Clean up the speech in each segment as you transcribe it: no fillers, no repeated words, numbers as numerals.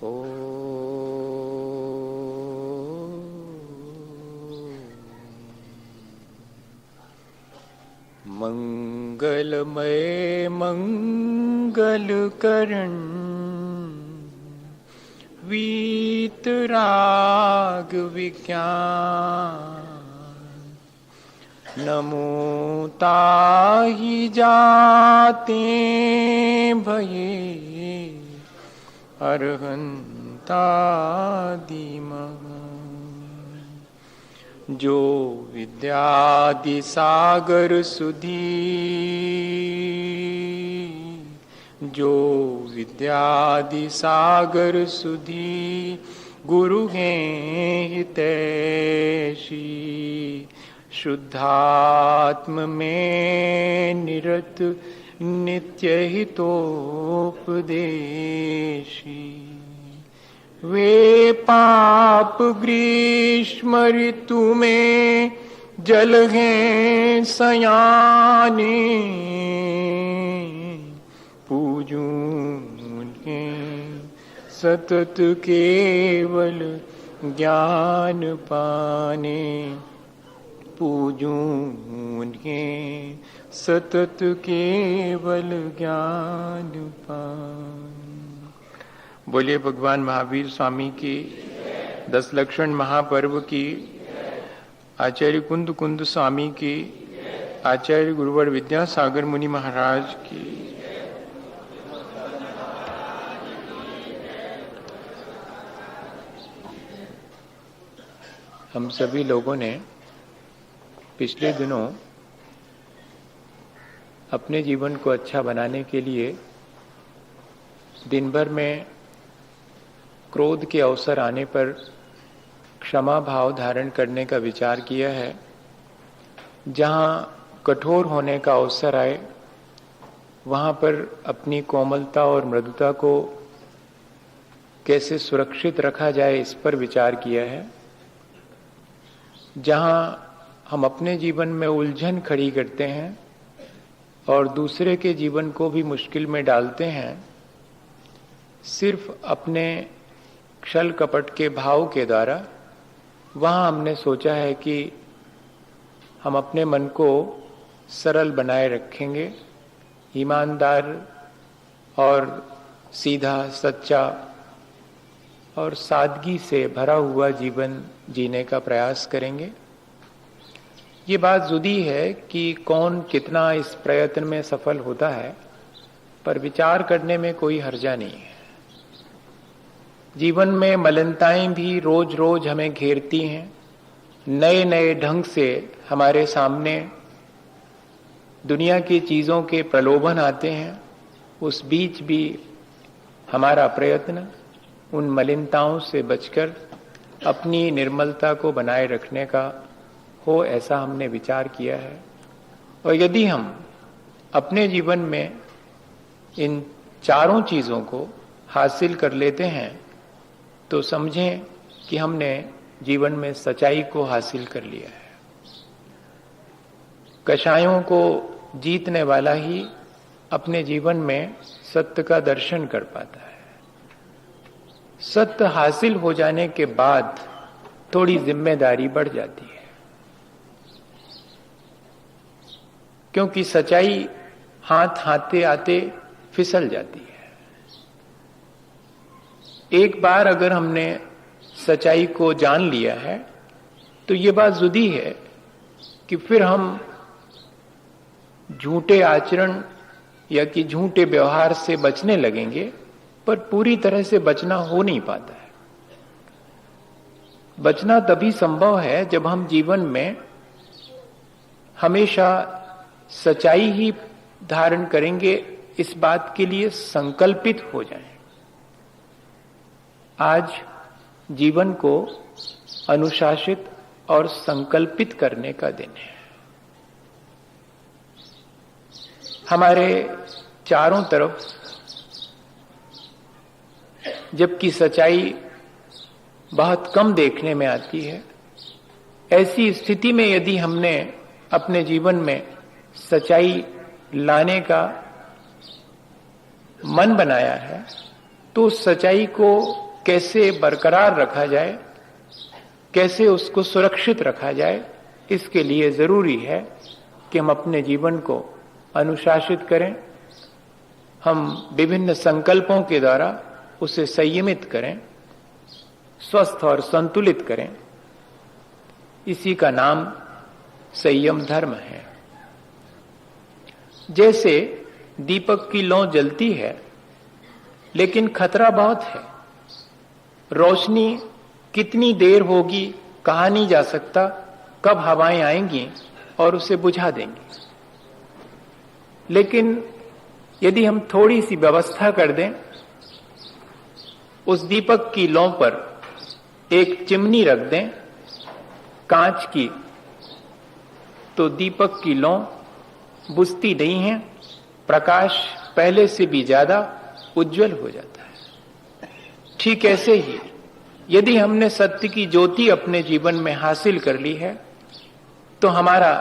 ओ मंगलमय मंगलकरण वीतराग विज्ञान नमो ताहि जाते भये अर्हन्तादिमः जो विद्यादि सागर सुधी जो विद्यादि सागर सुधी गुरु हैं हितैषी शुद्धात्म में निरत नित्य हितोपदेशी वे पाप ग्रीष्म ऋतु में जल हैं सयाने पूजूं उन्हें सतत केवल ज्ञान पाने पूजूं उन्हें सतत केवल ज्ञान पाने। बोलिए भगवान महावीर स्वामी की, 10 लक्षण महापर्व की, आचार्य कुंद कुंद स्वामी की, आचार्य गुरुवर विद्यासागर मुनि महाराज की। हम सभी लोगों ने पिछले दिनों अपने जीवन को अच्छा बनाने के लिए दिन भर में क्रोध के अवसर आने पर क्षमा भाव धारण करने का विचार किया है। जहाँ कठोर होने का अवसर आए वहाँ पर अपनी कोमलता और मृदुता को कैसे सुरक्षित रखा जाए इस पर विचार किया है। जहाँ हम अपने जीवन में उलझन खड़ी करते हैं और दूसरे के जीवन को भी मुश्किल में डालते हैं, सिर्फ अपने छल कपट के भाव के द्वारा, वहाँ हमने सोचा है कि हम अपने मन को सरल बनाए रखेंगे, ईमानदार और सीधा सच्चा और सादगी से भरा हुआ जीवन जीने का प्रयास करेंगे। ये बात जुदी है कि कौन कितना इस प्रयत्न में सफल होता है, पर विचार करने में कोई हर्जा नहीं है। जीवन में मलिनताएं भी रोज रोज हमें घेरती हैं, नए नए ढंग से हमारे सामने दुनिया की चीज़ों के प्रलोभन आते हैं। उस बीच भी हमारा प्रयत्न उन मलिनताओं से बचकर अपनी निर्मलता को बनाए रखने का हो, ऐसा हमने विचार किया है। और यदि हम अपने जीवन में इन चारों चीज़ों को हासिल कर लेते हैं तो समझें कि हमने जीवन में सच्चाई को हासिल कर लिया है। कषायों को जीतने वाला ही अपने जीवन में सत्य का दर्शन कर पाता है। सत्य हासिल हो जाने के बाद थोड़ी जिम्मेदारी बढ़ जाती है, क्योंकि सच्चाई हाथ आते आते फिसल जाती है। एक बार अगर हमने सच्चाई को जान लिया है तो ये बात जुदी है कि फिर हम झूठे आचरण या कि झूठे व्यवहार से बचने लगेंगे, पर पूरी तरह से बचना हो नहीं पाता है। बचना तभी संभव है जब हम जीवन में हमेशा सच्चाई ही धारण करेंगे, इस बात के लिए संकल्पित हो जाएं। आज जीवन को अनुशासित और संकल्पित करने का दिन है। हमारे चारों तरफ जबकि सच्चाई बहुत कम देखने में आती है, ऐसी स्थिति में यदि हमने अपने जीवन में सच्चाई लाने का मन बनाया है तो सच्चाई को कैसे बरकरार रखा जाए, कैसे उसको सुरक्षित रखा जाए, इसके लिए जरूरी है कि हम अपने जीवन को अनुशासित करें, हम विभिन्न संकल्पों के द्वारा उसे संयमित करें, स्वस्थ और संतुलित करें। इसी का नाम संयम धर्म है। जैसे दीपक की लौ जलती है, लेकिन खतरा बहुत है। रोशनी कितनी देर होगी कहा नहीं जा सकता, कब हवाएं आएंगी और उसे बुझा देंगी। लेकिन यदि हम थोड़ी सी व्यवस्था कर दें, उस दीपक की लौ पर एक चिमनी रख दें कांच की, तो दीपक की लौ बुझती नहीं है, प्रकाश पहले से भी ज्यादा उज्जवल हो जाता है। ठीक ऐसे ही यदि हमने सत्य की ज्योति अपने जीवन में हासिल कर ली है, तो हमारा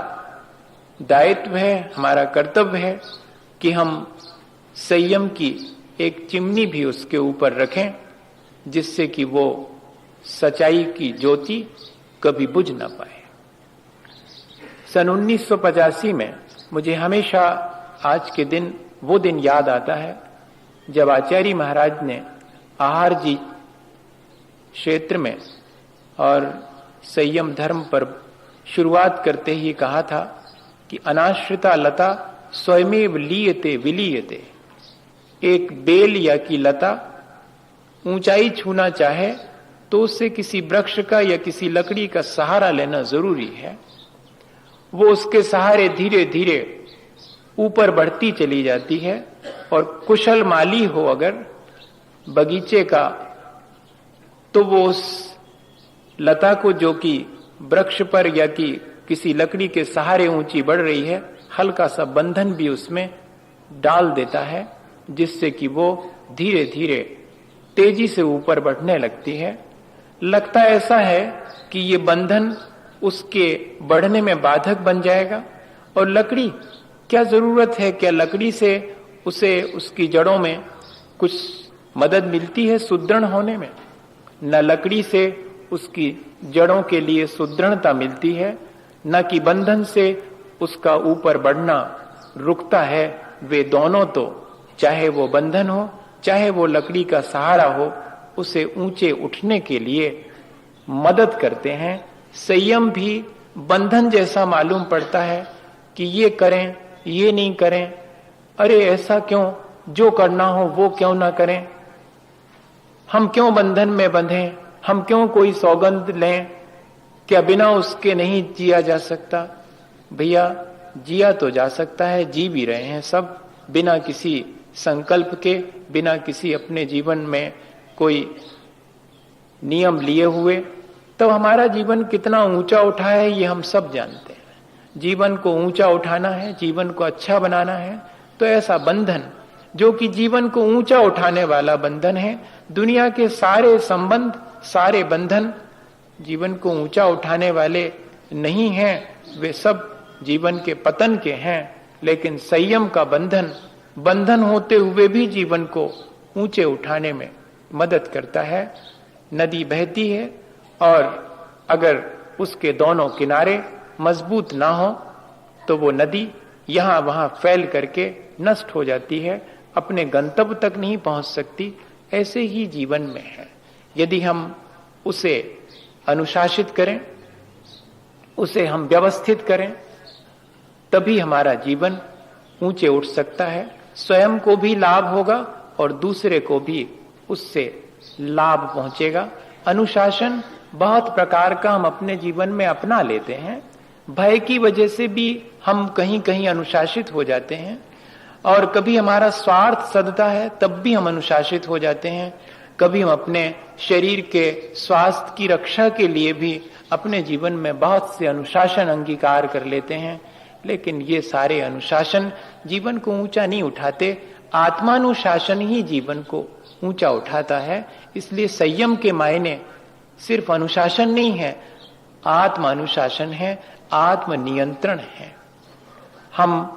दायित्व है, हमारा कर्तव्य है कि हम संयम की एक चिमनी भी उसके ऊपर रखें, जिससे कि वो सच्चाई की ज्योति कभी बुझ ना पाए। सन 1985 में मुझे हमेशा आज के दिन वो दिन याद आता है जब आचार्य महाराज ने आहार जी क्षेत्र में और संयम धर्म पर शुरुआत करते ही कहा था कि अनाश्रिता लता स्वयमेव लीयते विलीयते। एक बेल या की लता ऊंचाई छूना चाहे तो उससे किसी वृक्ष का या किसी लकड़ी का सहारा लेना जरूरी है। वो उसके सहारे धीरे धीरे ऊपर बढ़ती चली जाती है, और कुशल माली हो अगर बगीचे का, तो वो उस लता को जो कि वृक्ष पर या कि किसी लकड़ी के सहारे ऊंची बढ़ रही है, हल्का सा बंधन भी उसमें डाल देता है, जिससे कि वो धीरे धीरे तेजी से ऊपर बढ़ने लगती है। लगता ऐसा है कि ये बंधन उसके बढ़ने में बाधक बन जाएगा, और लकड़ी क्या जरूरत है, क्या लकड़ी से उसे उसकी जड़ों में कुछ मदद मिलती है सुदृढ़ होने में? न लकड़ी से उसकी जड़ों के लिए सुदृढ़ता मिलती है, न कि बंधन से उसका ऊपर बढ़ना रुकता है। वे दोनों तो, चाहे वो बंधन हो चाहे वो लकड़ी का सहारा हो, उसे ऊंचे उठने के लिए मदद करते हैं। संयम भी बंधन जैसा मालूम पड़ता है कि ये करें ये नहीं करें, अरे ऐसा क्यों, जो करना हो वो क्यों ना करें, हम क्यों बंधन में बंधें, हम क्यों कोई सौगंध लें, क्या बिना उसके नहीं जिया जा सकता? भैया जिया तो जा सकता है, जी भी रहे हैं सब बिना किसी संकल्प के, बिना किसी अपने जीवन में कोई नियम लिए हुए। तो हमारा जीवन कितना ऊंचा उठा है ये हम सब जानते हैं। जीवन को ऊंचा उठाना है, जीवन को अच्छा बनाना है, तो ऐसा बंधन जो कि जीवन को ऊंचा उठाने वाला बंधन है, दुनिया के सारे संबंध सारे बंधन जीवन को ऊंचा उठाने वाले नहीं हैं, वे सब जीवन के पतन के हैं। लेकिन संयम का बंधन बंधन होते हुए भी जीवन को ऊंचे उठाने में मदद करता है। नदी बहती है और अगर उसके दोनों किनारे मजबूत ना हो तो वो नदी यहां वहां फैल करके नष्ट हो जाती है, अपने गंतव्य तक नहीं पहुंच सकती। ऐसे ही जीवन में है, यदि हम उसे अनुशासित करें, उसे हम व्यवस्थित करें, तभी हमारा जीवन ऊंचे उठ सकता है। स्वयं को भी लाभ होगा और दूसरे को भी उससे लाभ पहुंचेगा। अनुशासन बहुत प्रकार का हम अपने जीवन में अपना लेते हैं। भय की वजह से भी हम कहीं कहीं अनुशासित हो जाते हैं, और कभी हमारा स्वार्थ सदता है तब भी हम अनुशासित हो जाते हैं। कभी हम अपने शरीर के स्वास्थ्य की रक्षा के लिए भी अपने जीवन में बहुत से अनुशासन अंगीकार कर लेते हैं। लेकिन ये सारे अनुशासन जीवन को ऊंचा नहीं उठाते, आत्मानुशासन ही जीवन को ऊंचा उठाता है। इसलिए संयम के मायने सिर्फ अनुशासन नहीं है, आत्मानुशासन है, आत्मनियंत्रण है। हम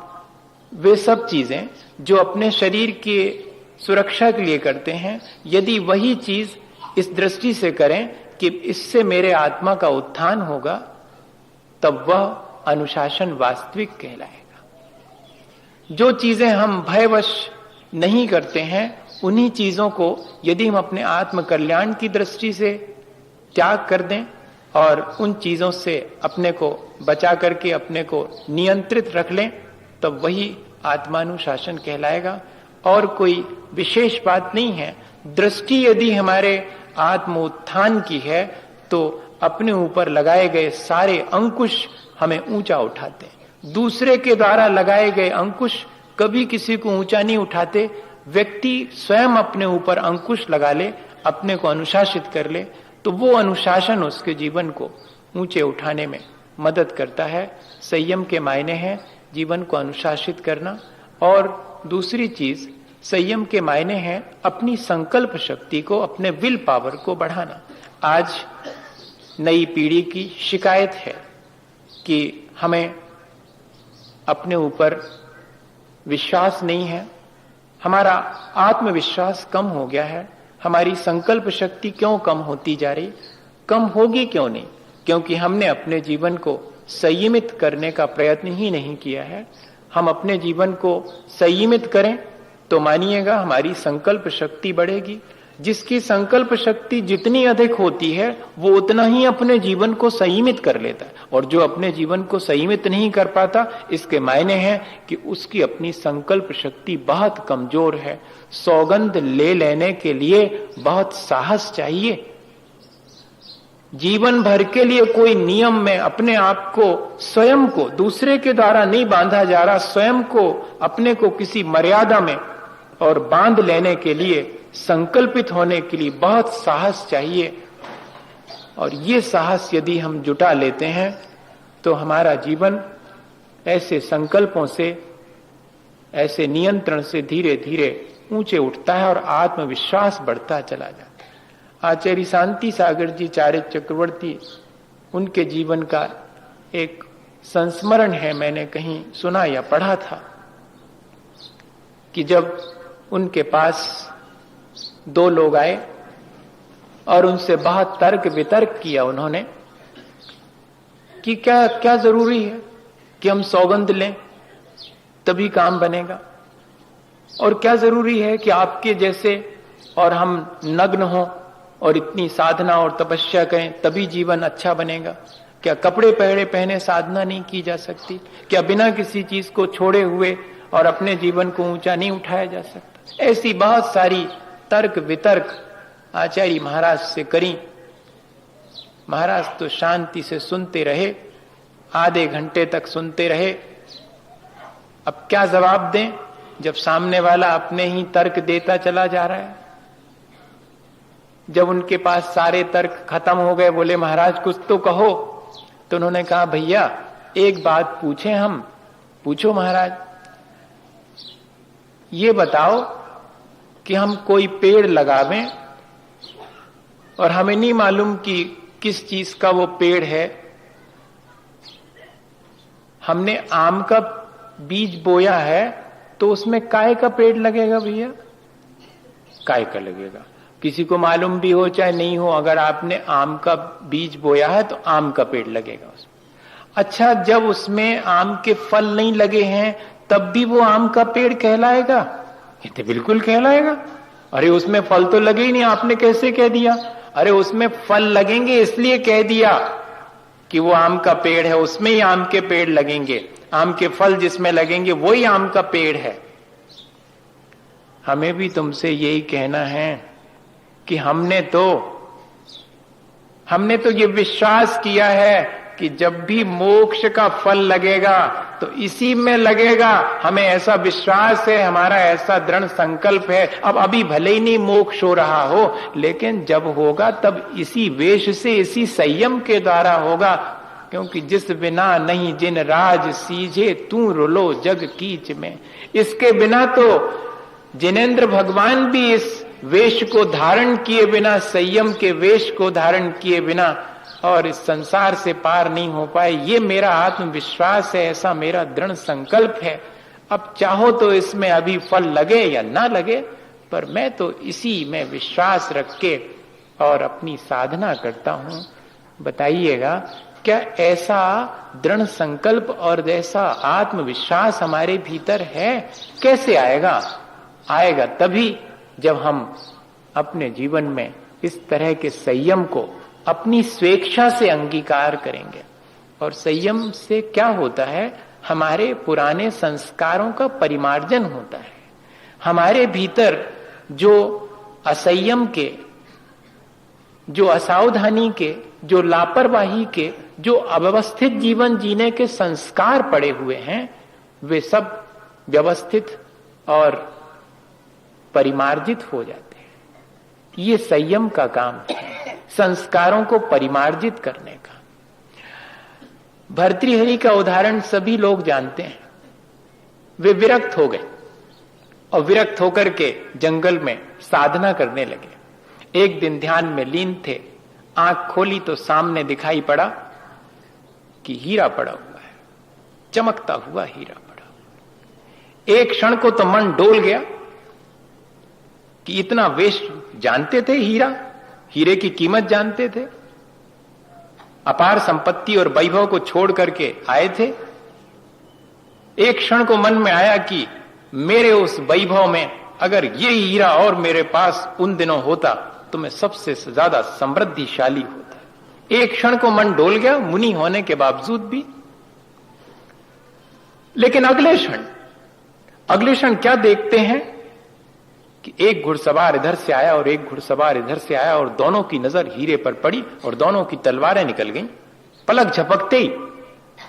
वे सब चीजें जो अपने शरीर के सुरक्षा के लिए करते हैं, यदि वही चीज इस दृष्टि से करें कि इससे मेरे आत्मा का उत्थान होगा, तब वह अनुशासन वास्तविक कहलाएगा। जो चीजें हम भयवश नहीं करते हैं, उन्हीं चीजों को यदि हम अपने आत्म कल्याण की दृष्टि से त्याग कर दें और उन चीजों से अपने को बचा करके अपने को नियंत्रित रख लें, तब वही आत्मानुशासन कहलाएगा। और कोई विशेष बात नहीं है। दृष्टि यदि हमारे आत्म उत्थान की है तो अपने ऊपर लगाए गए सारे अंकुश हमें ऊंचा उठाते हैं। दूसरे के द्वारा लगाए गए अंकुश कभी किसी को ऊंचा नहीं उठाते। व्यक्ति स्वयं अपने ऊपर अंकुश लगा ले, अपने को अनुशासित कर ले, तो वो अनुशासन उसके जीवन को ऊंचे उठाने में मदद करता है। संयम के मायने हैं जीवन को अनुशासित करना। और दूसरी चीज, संयम के मायने हैं अपनी संकल्प शक्ति को, अपने विल पावर को बढ़ाना। आज नई पीढ़ी की शिकायत है कि हमें अपने ऊपर विश्वास नहीं है, हमारा आत्मविश्वास कम हो गया है, हमारी संकल्प शक्ति क्यों कम होती जा रही? कम होगी क्यों नहीं? क्योंकि हमने अपने जीवन को संयमित करने का प्रयत्न ही नहीं किया है। हम अपने जीवन को संयमित करें तो मानिएगा हमारी संकल्प शक्ति बढ़ेगी। जिसकी संकल्प शक्ति जितनी अधिक होती है वो उतना ही अपने जीवन को संयमित कर लेता है, और जो अपने जीवन को संयमित नहीं कर पाता, इसके मायने हैं कि उसकी अपनी संकल्प शक्ति बहुत कमजोर है। सौगंध ले लेने के लिए बहुत साहस चाहिए। जीवन भर के लिए कोई नियम में अपने आप को, स्वयं को, दूसरे के द्वारा नहीं बांधा जा रहा, स्वयं को, अपने को किसी मर्यादा में और बांध लेने के लिए, संकल्पित होने के लिए बहुत साहस चाहिए। और ये साहस यदि हम जुटा लेते हैं तो हमारा जीवन ऐसे संकल्पों से, ऐसे नियंत्रण से धीरे धीरे ऊंचे उठता है और आत्मविश्वास बढ़ता चला जाता है। आचार्य शांति सागर जी चारित चक्रवर्ती, उनके जीवन का एक संस्मरण है, मैंने कहीं सुना या पढ़ा था कि जब उनके पास दो लोग आए और उनसे बहुत तर्क वितर्क किया उन्होंने कि क्या क्या जरूरी है कि हम सौगंध लें तभी काम बनेगा, और क्या जरूरी है कि आपके जैसे और हम नग्न हों और इतनी साधना और तपस्या करें तभी जीवन अच्छा बनेगा? क्या कपड़े पहले पहने साधना नहीं की जा सकती? क्या बिना किसी चीज को छोड़े हुए और अपने जीवन को ऊंचा नहीं उठाया जा सकता? ऐसी बहुत सारी तर्क वितर्क आचार्य महाराज से करी। महाराज तो शांति से सुनते रहे, आधे घंटे तक सुनते रहे। अब क्या जवाब दें जब सामने वाला अपने ही तर्क देता चला जा रहा है? जब उनके पास सारे तर्क खत्म हो गए, बोले महाराज कुछ तो कहो। तो उन्होंने कहा भैया एक बात पूछें हम। पूछो महाराज। ये बताओ कि हम कोई पेड़ लगावें और हमें नहीं मालूम कि किस चीज का वो पेड़ है। हमने आम का बीज बोया है तो उसमें काय का पेड़ लगेगा भैया? काय का लगेगा। किसी को मालूम भी हो चाहे नहीं हो, अगर आपने आम का बीज बोया है तो आम का पेड़ लगेगा उसमें। अच्छा, जब उसमें आम के फल नहीं लगे हैं तब भी वो आम का पेड़ कहलाएगा? ये तो बिल्कुल कहलाएगा। अरे उसमें फल तो लगे ही नहीं, आपने कैसे कह दिया? अरे उसमें फल लगेंगे इसलिए कह दिया कि वो आम का पेड़ है, उसमें ही आम के पेड़ लगेंगे, आम के फल जिसमें लगेंगे वही आम का पेड़ है। हमें भी तुमसे यही कहना है कि हमने तो ये विश्वास किया है कि जब भी मोक्ष का फल लगेगा तो इसी में लगेगा। हमें ऐसा विश्वास है, हमारा ऐसा दृढ़ संकल्प है। अब अभी भले ही नहीं मोक्ष हो रहा हो, लेकिन जब होगा तब इसी वेश से, इसी संयम के द्वारा होगा। क्योंकि जिस बिना नहीं जिन राज सीझे तू रुलो जग कीच में। इसके बिना तो जिनेंद्र भगवान भी इस वेश को धारण किए बिना, संयम के वेश को धारण किए बिना और इस संसार से पार नहीं हो पाए। ये मेरा आत्मविश्वास है, ऐसा मेरा दृढ़ संकल्प है। अब चाहो तो इसमें अभी फल लगे या ना लगे, पर मैं तो इसी में विश्वास रख के और अपनी साधना करता हूं, बताइएगा क्या ऐसा दृढ़ संकल्प और जैसा आत्मविश्वास हमारे भीतर है? कैसे आएगा? आएगा तभी जब हम अपने जीवन में इस तरह के संयम को अपनी स्वेच्छा से अंगीकार करेंगे। और संयम से क्या होता है? हमारे पुराने संस्कारों का परिमार्जन होता है। हमारे भीतर जो असंयम के, जो असावधानी के, जो लापरवाही के, जो अव्यवस्थित जीवन जीने के संस्कार पड़े हुए हैं, वे सब व्यवस्थित और परिमार्जित हो जाते हैं। ये संयम का काम है, संस्कारों को परिमार्जित करने का। भर्तृहरि का उदाहरण सभी लोग जानते हैं। वे विरक्त हो गए और विरक्त होकर के जंगल में साधना करने लगे। एक दिन ध्यान में लीन थे, आंख खोली तो सामने दिखाई पड़ा कि हीरा पड़ा हुआ है, चमकता हुआ हीरा पड़ा। एक क्षण को तो मन डोल गया कि इतना वेस्ट जानते थे, हीरे की कीमत जानते थे, अपार संपत्ति और वैभव को छोड़ करके आए थे। एक क्षण को मन में आया कि मेरे उस वैभव में अगर ये हीरा और मेरे पास उन दिनों होता तो मैं सबसे ज्यादा समृद्धिशाली होता। एक क्षण को मन डोल गया, मुनि होने के बावजूद भी। लेकिन अगले क्षण क्या देखते हैं कि एक घुड़सवार इधर से आया और एक घुड़सवार इधर से आया और दोनों की नजर हीरे पर पड़ी और दोनों की तलवारें निकल गईं। पलक झपकते ही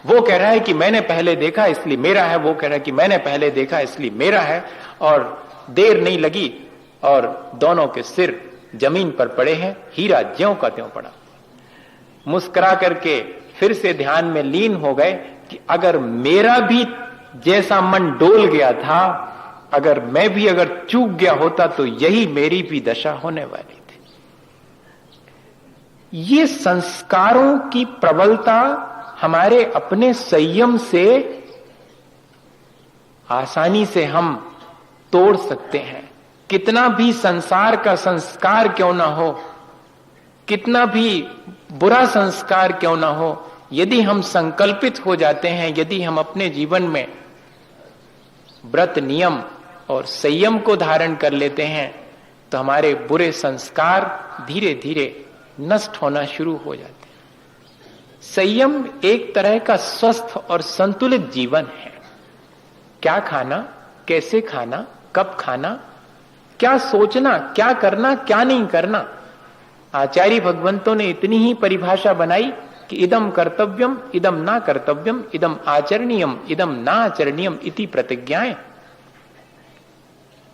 वो कह रहा है कि मैंने पहले देखा इसलिए मेरा है, वो कह रहा है कि मैंने पहले देखा इसलिए मेरा है। और देर नहीं लगी और दोनों के सिर जमीन पर पड़े हैं, हीरा ज्यों का त्यों पड़ा। मुस्कुरा करके फिर से ध्यान में लीन हो गए कि अगर मेरा भी जैसा मन डोल गया था, अगर मैं भी अगर चूक गया होता तो यही मेरी भी दशा होने वाली थी। ये संस्कारों की प्रबलता हमारे अपने संयम से आसानी से हम तोड़ सकते हैं। कितना भी संसार का संस्कार क्यों ना हो, कितना भी बुरा संस्कार क्यों ना हो, यदि हम संकल्पित हो जाते हैं, यदि हम अपने जीवन में व्रत नियम और संयम को धारण कर लेते हैं, तो हमारे बुरे संस्कार धीरे धीरे नष्ट होना शुरू हो जाते हैं। संयम एक तरह का स्वस्थ और संतुलित जीवन है। क्या खाना, कैसे खाना, कब खाना, क्या सोचना, क्या करना, क्या नहीं करना। आचार्य भगवंतों ने इतनी ही परिभाषा बनाई कि इदम कर्तव्यम, इदम ना कर्तव्यम, इदम आचरणीयम, इदम ना आचरणीयम इति प्रतिज्ञाएं।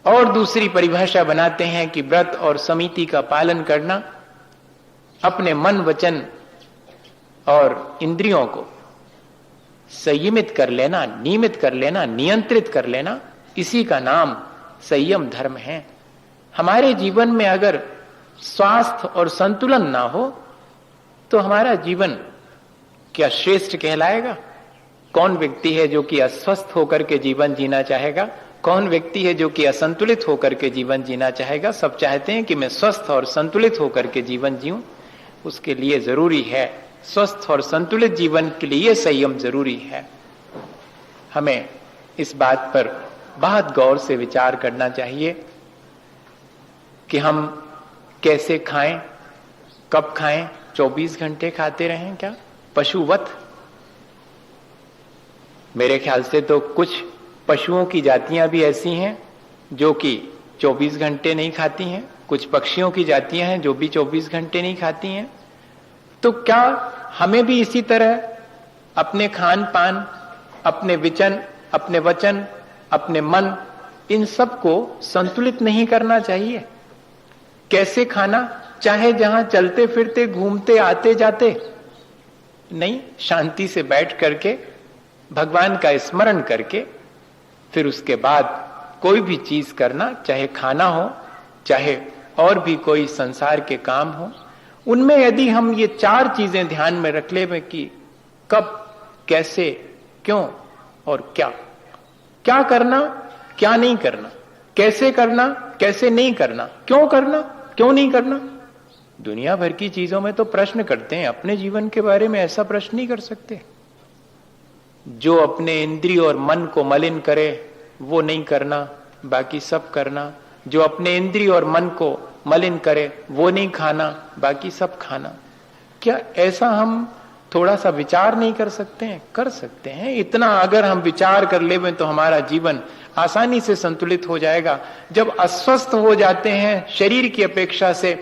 और दूसरी परिभाषा बनाते हैं कि व्रत और समिति का पालन करना, अपने मन, वचन और इंद्रियों को संयमित कर लेना, नियमित कर लेना, नियंत्रित कर लेना, इसी का नाम संयम धर्म है। हमारे जीवन में अगर स्वास्थ्य और संतुलन ना हो तो हमारा जीवन क्या श्रेष्ठ कहलाएगा? कौन व्यक्ति है जो कि अस्वस्थ होकर के जीवन जीना चाहेगा? कौन व्यक्ति है जो कि असंतुलित होकर के जीवन जीना चाहेगा? सब चाहते हैं कि मैं स्वस्थ और संतुलित होकर के जीवन जीऊं। उसके लिए जरूरी है, स्वस्थ और संतुलित जीवन के लिए संयम जरूरी है। हमें इस बात पर बहुत गौर से विचार करना चाहिए कि हम कैसे खाएं, कब खाएं। 24 घंटे खाते रहें क्या पशुवत? मेरे ख्याल से तो कुछ पशुओं की जातियां भी ऐसी हैं जो कि 24 घंटे नहीं खाती हैं, कुछ पक्षियों की जातियां हैं जो भी 24 घंटे नहीं खाती हैं। तो क्या हमें भी इसी तरह अपने खान पान, अपने विचन, अपने वचन, अपने मन, इन सब को संतुलित नहीं करना चाहिए? कैसे खाना, चाहे जहां चलते फिरते, घूमते आते जाते, नहीं, शांति से बैठ करके भगवान का स्मरण करके फिर उसके बाद कोई भी चीज करना, चाहे खाना हो, चाहे और भी कोई संसार के काम हो। उनमें यदि हम ये 4 चीजें ध्यान में रख ले कि कब, कैसे, क्यों और क्या, क्या करना, क्या नहीं करना, कैसे करना, कैसे नहीं करना, क्यों करना, क्यों नहीं करना, दुनिया भर की चीजों में तो प्रश्न करते हैं, अपने जीवन के बारे में ऐसा प्रश्न नहीं कर सकते। जो अपने इंद्रिय और मन को मलिन करे वो नहीं करना, बाकी सब करना। जो अपने इंद्रिय और मन को मलिन करे वो नहीं खाना, बाकी सब खाना। क्या ऐसा हम थोड़ा सा विचार नहीं कर सकते हैं? कर सकते हैं। इतना अगर हम विचार कर लें तो हमारा जीवन आसानी से संतुलित हो जाएगा। जब अस्वस्थ हो जाते हैं शरीर की अपेक्षा से,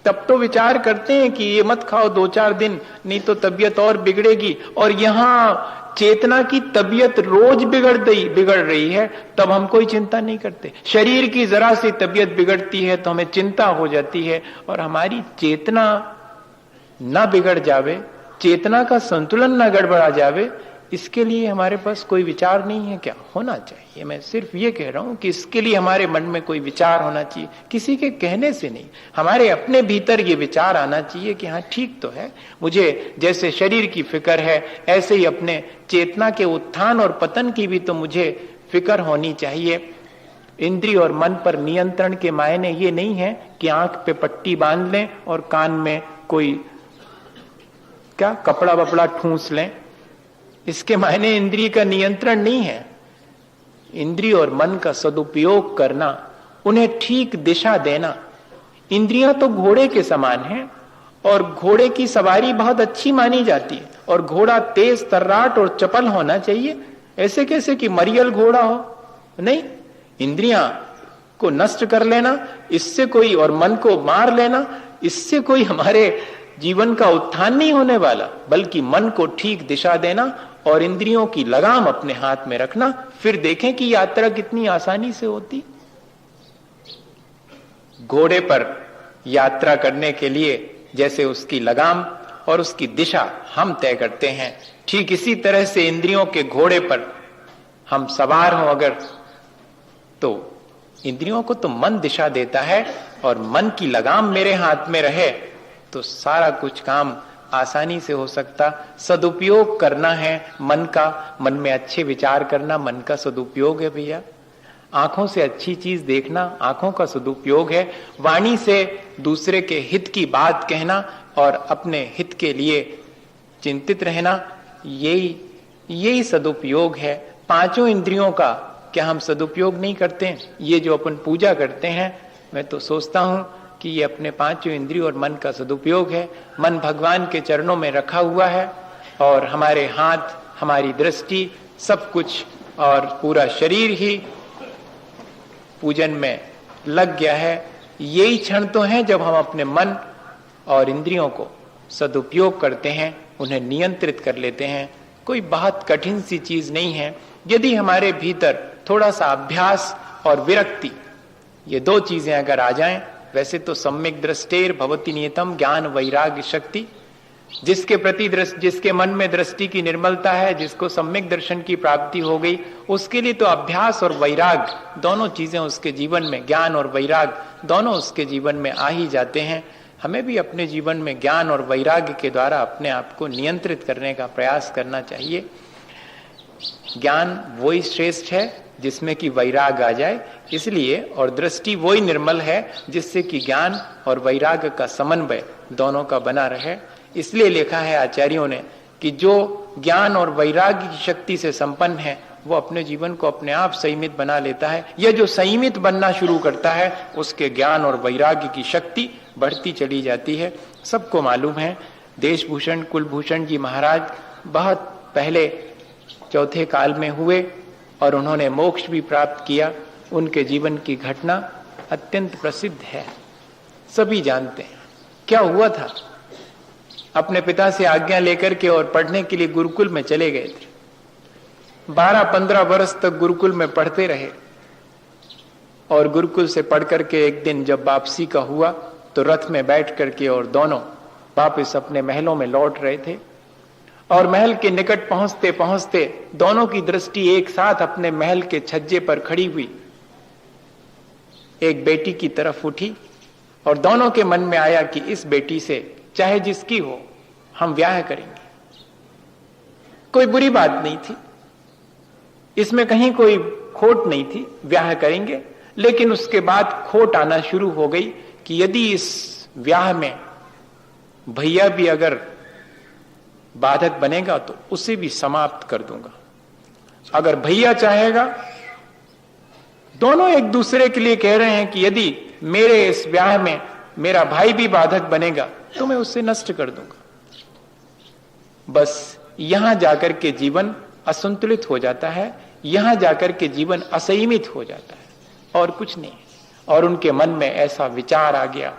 तब तो विचार करते हैं कि ये मत खाओ 2-4 दिन, नहीं तो तबीयत और बिगड़ेगी। और यहां चेतना की तबीयत रोज बिगड़ रही है, तब हम कोई चिंता नहीं करते। शरीर की जरा सी तबीयत बिगड़ती है तो हमें चिंता हो जाती है। और हमारी चेतना ना बिगड़ जावे, चेतना का संतुलन ना गड़बड़ा जावे, इसके लिए हमारे पास कोई विचार नहीं है। क्या होना चाहिए? मैं सिर्फ ये कह रहा हूं कि इसके लिए हमारे मन में कोई विचार होना चाहिए, किसी के कहने से नहीं। हमारे अपने भीतर ये विचार आना चाहिए कि हाँ ठीक तो है, मुझे जैसे शरीर की फिक्र है ऐसे ही अपने चेतना के उत्थान और पतन की भी तो मुझे फिक्र होनी चाहिए। इंद्रिय और मन पर नियंत्रण के मायने ये नहीं है कि आंख पे पट्टी बांध लें और कान में कोई क्या कपड़ा वपड़ा ठूंस लें। इसके मायने इंद्रिय का नियंत्रण नहीं है। इंद्रिय और मन का सदुपयोग करना, उन्हें ठीक दिशा देना। इंद्रियां तो घोड़े के समान हैं और घोड़े की सवारी बहुत अच्छी मानी जाती है। और घोड़ा तेज तर्राट और चपल होना चाहिए। ऐसे कैसे कि मरियल घोड़ा हो? नहीं, इंद्रियां को नष्ट कर लेना इससे कोई, और मन को मार लेना इससे कोई हमारे जीवन का उत्थान नहीं होने वाला। बल्कि मन को ठीक दिशा देना और इंद्रियों की लगाम अपने हाथ में रखना, फिर देखें कि यात्रा कितनी आसानी से होती। घोड़े पर यात्रा करने के लिए जैसे उसकी लगाम और उसकी दिशा हम तय करते हैं, ठीक इसी तरह से इंद्रियों के घोड़े पर हम सवार हों अगर, तो इंद्रियों को तो मन दिशा देता है और मन की लगाम मेरे हाथ में रहे तो सारा कुछ काम आसानी से हो सकता। सदुपयोग करना है मन का, मन में अच्छे विचार करना मन का सदुपयोग है भैया। आंखों से अच्छी चीज देखना आंखों का सदुपयोग है। वाणी से दूसरे के हित की बात कहना और अपने हित के लिए चिंतित रहना, यही सदुपयोग है। पांचों इंद्रियों का क्या हम सदुपयोग नहीं करते? ये जो अपन पूजा करते हैं, मैं तो सोचता हूं कि ये अपने पांचों इंद्रियों और मन का सदुपयोग है। मन भगवान के चरणों में रखा हुआ है और हमारे हाथ, हमारी दृष्टि, सब कुछ और पूरा शरीर ही पूजन में लग गया है। यही क्षण तो है जब हम अपने मन और इंद्रियों को सदुपयोग करते हैं, उन्हें नियंत्रित कर लेते हैं। कोई बहुत कठिन सी चीज नहीं है। यदि हमारे भीतर थोड़ा सा अभ्यास और विरक्ति, ये दो चीजें अगर आ जाएं, वैसे तो सम्यक दृष्टेर भवति नियतम, ज्ञान वैराग्य शक्ति। जिसके प्रति जिसके मन में दृष्टि की निर्मलता है, जिसको सम्यक दर्शन की प्राप्ति हो गई, उसके लिए तो अभ्यास और वैराग्य दोनों चीजें उसके जीवन में, ज्ञान और वैराग्य दोनों उसके जीवन में आ ही जाते हैं। हमें भी अपने जीवन में ज्ञान और वैराग्य के द्वारा अपने आप को नियंत्रित करने का प्रयास करना चाहिए। ज्ञान वही श्रेष्ठ है जिसमें कि वैराग आ जाए, इसलिए, और दृष्टि वही निर्मल है जिससे कि ज्ञान और वैराग्य का समन्वय दोनों का बना रहे। इसलिए लिखा है आचार्यों ने कि जो ज्ञान और वैराग्य की शक्ति से संपन्न है वो अपने जीवन को अपने आप संयमित बना लेता है। यह जो संयमित बनना शुरू करता है उसके ज्ञान और वैराग्य की शक्ति बढ़ती चली जाती है। सबको मालूम है, देशभूषण कुलभूषण जी महाराज बहुत पहले चौथे काल में हुए और उन्होंने मोक्ष भी प्राप्त किया। उनके जीवन की घटना अत्यंत प्रसिद्ध है, सभी जानते हैं। क्या हुआ था? अपने पिता से आज्ञा लेकर के और पढ़ने के लिए गुरुकुल में चले गए थे। 12-15 वर्ष तक गुरुकुल में पढ़ते रहे और गुरुकुल से पढ़ करके एक दिन जब वापसी का हुआ तो रथ में बैठ करके और दोनों वापस अपने महलों में लौट रहे थे। और महल के निकट पहुंचते पहुंचते दोनों की दृष्टि एक साथ अपने महल के छज्जे पर खड़ी हुई एक बेटी की तरफ उठी और दोनों के मन में आया कि इस बेटी से चाहे जिसकी हो हम ब्याह करेंगे। कोई बुरी बात नहीं थी, इसमें कहीं कोई खोट नहीं थी, ब्याह करेंगे। लेकिन उसके बाद खोट आना शुरू हो गई कि यदि इस ब्याह में भैया भी अगर बाधक बनेगा तो उसे भी समाप्त कर दूंगा। अगर भैया चाहेगा, दोनों एक दूसरे के लिए कह रहे हैं कि यदि मेरे इस ब्याह में मेरा भाई भी बाधक बनेगा तो मैं उसे नष्ट कर दूंगा। बस यहां जाकर के जीवन असंतुलित हो जाता है, यहां जाकर के जीवन असंयमित हो जाता है, और कुछ नहीं। और उनके मन में ऐसा विचार आ गया।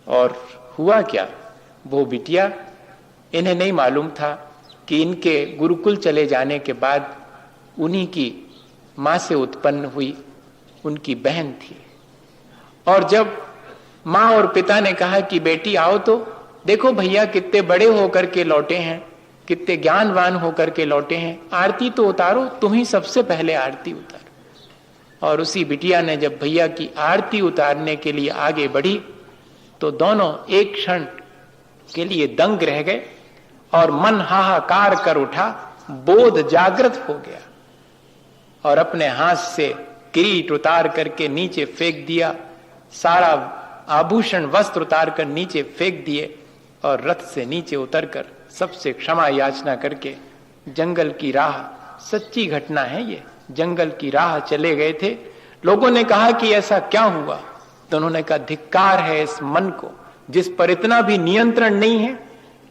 और हुआ क्या, वो बिटिया, इन्हें नहीं मालूम था कि इनके गुरुकुल चले जाने के बाद उन्हीं की मां से उत्पन्न हुई उनकी बहन थी। और जब मां और पिता ने कहा कि बेटी आओ तो देखो भैया कितने बड़े होकर के लौटे हैं, कितने ज्ञानवान होकर के लौटे हैं, आरती तो उतारो, तुम ही सबसे पहले आरती उतारो। और उसी बिटिया ने जब भैया की आरती उतारने के लिए आगे बढ़ी तो दोनों एक क्षण के लिए दंग रह गए और मन हाहाकार कर उठा, बोध जागृत हो गया और अपने हाथ से किरीट उतार करके नीचे फेंक दिया, सारा आभूषण वस्त्र उतार कर नीचे फेंक दिए और रथ से नीचे उतरकर सबसे क्षमा याचना करके जंगल की राह, सच्ची घटना है ये, जंगल की राह चले गए थे। लोगों ने कहा कि ऐसा क्या हुआ, तो उन्होंने कहा धिक्कार है इस मन को जिस पर इतना भी नियंत्रण नहीं है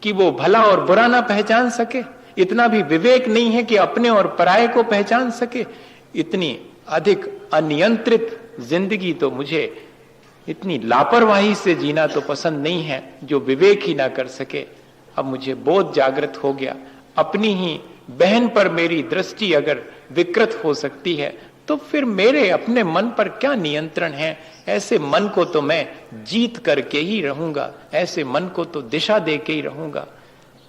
कि वो भला और बुरा ना पहचान सके, इतना भी विवेक नहीं है कि अपने और पराये को पहचान सके। इतनी अधिक अनियंत्रित जिंदगी तो मुझे, इतनी लापरवाही से जीना तो पसंद नहीं है जो विवेक ही ना कर सके। अब मुझे बोध जागृत हो गया, अपनी ही बहन पर मेरी दृष्टि अगर विकृत हो सकती है तो फिर मेरे अपने मन पर क्या नियंत्रण है। ऐसे मन को तो मैं जीत करके ही रहूंगा, ऐसे मन को तो दिशा दे के ही रहूंगा,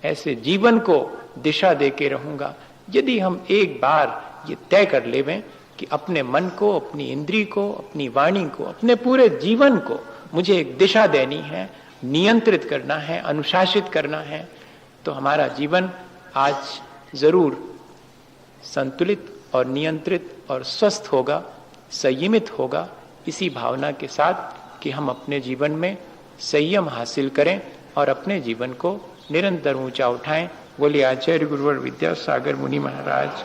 ऐसे जीवन को दिशा दे के रहूंगा। यदि हम एक बार ये तय कर लेवें कि अपने मन को, अपनी इंद्री को, अपनी वाणी को, अपने पूरे जीवन को मुझे एक दिशा देनी है, नियंत्रित करना है, अनुशासित करना है, तो हमारा जीवन आज जरूर संतुलित और नियंत्रित और स्वस्थ होगा, संयमित होगा। इसी भावना के साथ कि हम अपने जीवन में संयम हासिल करें और अपने जीवन को निरंतर ऊंचा उठाएं। बोलिए आचार्य गुरुवर विद्यासागर मुनि महाराज।